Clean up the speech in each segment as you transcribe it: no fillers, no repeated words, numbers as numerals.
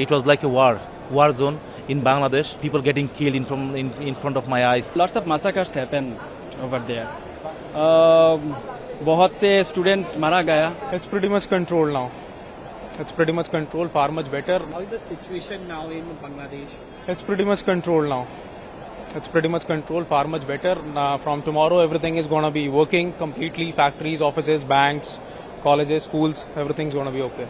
It was like a war zone in Bangladesh. People getting killed in front of my eyes. Lots of massacres happen over there. बहुत से student मारा गया. It's pretty much controlled now. It's pretty much controlled, far much better. How is the situation now in Bangladesh? It's pretty much controlled now. It's pretty much controlled, far much better. From tomorrow, everything is going to be working completely. Factories, offices, banks, colleges, schools, everything's going to be okay.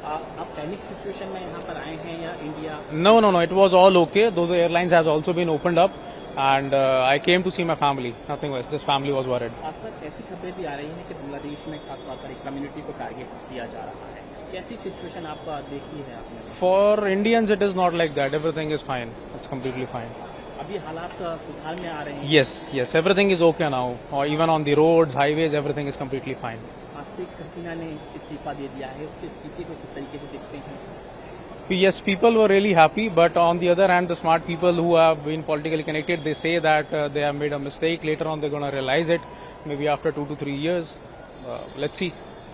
आप panic situation में यहाँ पर आए हैं या India? No. It was all okay. Though the airlines has also been opened up, and I came to see my family. Nothing else. This family was worried. Sir ऐसी खबरें भी आ रही हैं कि बांग्लादेश में खासतौर पर एक कम्युनिटी को टारगेट किया जा रहा है. कैसी सिचुएशन आप देखी है आपने? For Indians, it is not like that. Everything is fine. It's completely fine. अभी हालात सुधार में आ रहे हैं. Yes. Everything is okay now. Or even on the roads, highways, everything is completely fine. Sheikh Hasina ने इस्तीफा दे दिया है. उसके इस्तीफे को किस तरीके से देखते हैं? Yes, people were really happy, but on the other hand, the smart people who have been politically connected, they say that they have made a mistake. Later on, they're going to realize it, maybe after 2 to 3 years. Let's see.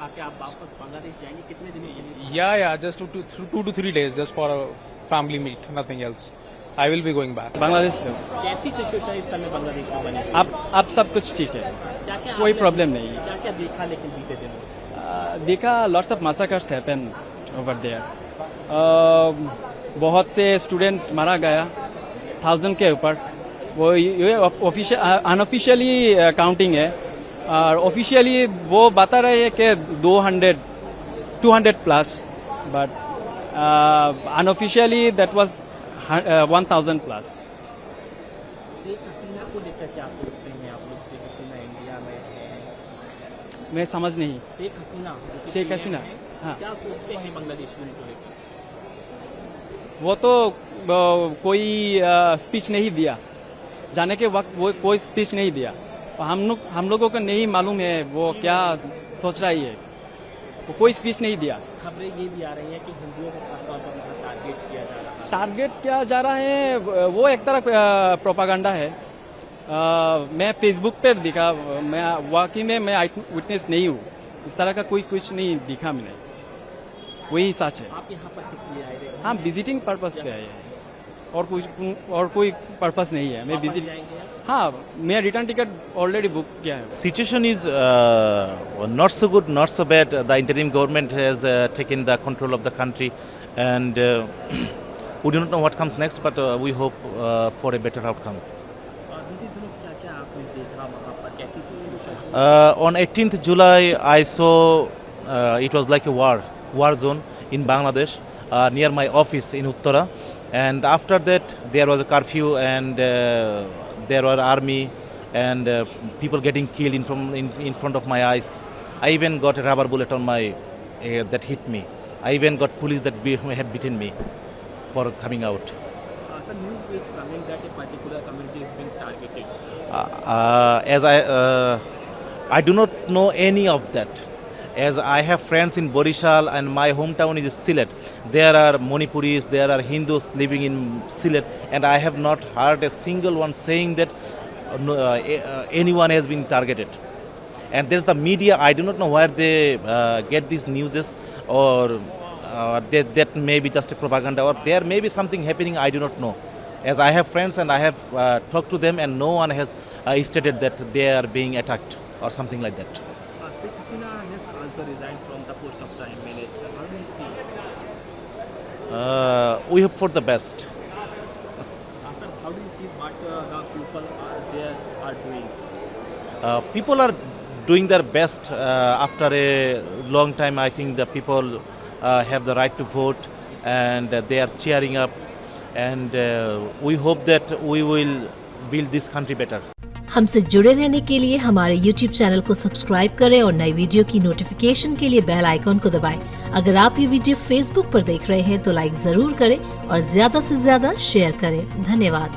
आके आप वापस बांग्लादेश जाएंगे कितने दिनों के लिए? Yeah, just 2 to 3 days, just for a family meet, nothing else. I will be going back. Bangladesh से. कैसी सिचुएशन इस समय बांग्लादेश में बनी? अब सब कुछ ठीक है. क्या कोई प्रॉब्लम नहीं है. क्या देखा लेकिन बीते दिनों? देखा lots of massacres happen over there. बहुत से स्टूडेंट मारा गया 1000 के ऊपर. वो ये अनऑफिशियली काउंटिंग है और ऑफिशियली वो बता रहे हैं कि 200 plus, but unofficially that was 1000 plus. Sheikh Hasina को लेकर क्या सोचते हैं आप लोग? शेख हसीना इंडिया में है. मैं समझ नहीं. शेख हसीना हाँ. क्या सोचते हैं बांग्लादेश में को लेकर? वो तो कोई स्पीच नहीं दिया. जाने के वक्त वो कोई स्पीच नहीं दिया. हम लोगों को नहीं मालूम है वो क्या सोच रहा है. वो कोई स्पीच नहीं दिया. खबरें ये भी आ रही हैं कि हिंदुओं को खासतौर पर टारगेट किया जा रहा है. टारगेट किया जा रहा है वो एक तरह प्रोपागंडा है. मैं फेसबुक पर दिखा. मैं वाकई में मैं विटनेस नहीं हूँ. इस तरह का कोई कुछ नहीं दिखा मैंने. वही सच है. आप यहाँ पर किस लिए आए थे? हाँ, विजिटिंग पर्पस पे आए हैं और कोई पर्पस नहीं है. मैं विजिट. हाँ, मैं रिटर्न टिकट ऑलरेडी बुक किया है. Situation is not so good, not so bad. The interim government has taken the control of the country, and we do not know what comes next, but we hope for a better outcome. बीते दिनों क्या आपने देखा वहाँ पर? कैसी situation? On 18th July, I saw it was like a war zone in Bangladesh near my office in Uttara, and after that there was a curfew, and there were army and people getting killed in front of my eyes. I even got a rubber bullet on my that hit me. I even got police that had beaten me for coming out. Sir, news is coming that a particular community is being targeted. As I do not know any of that. As I have friends in Borishal and my hometown is Sylhet. There are Manipuris, there are Hindus living in Sylhet, and I have not heard a single one saying that anyone has been targeted. And there's the media. I do not know where they get these newses, or that may be just a propaganda, or there may be something happening. I do not know. As I have friends and I have talked to them, and no one has stated that they are being attacked or something like that. Sheikh Hasina has also resigned from the post of Prime Minister. How do you see it? We hope for the best. Sir, how do you see what the people are doing? People are doing their best after a long time. I think the people have the right to vote, and they are cheering up, and we hope that we will build this country better. हमसे जुड़े रहने के लिए हमारे YouTube channel को subscribe करें और नई वीडियो की नोटिफिकेशन के लिए बेल आइकॉन को दबाएं। अगर आप ये वीडियो Facebook पर देख रहे हैं तो लाइक जरूर करें और ज्यादा से ज्यादा शेयर करें। धन्यवाद।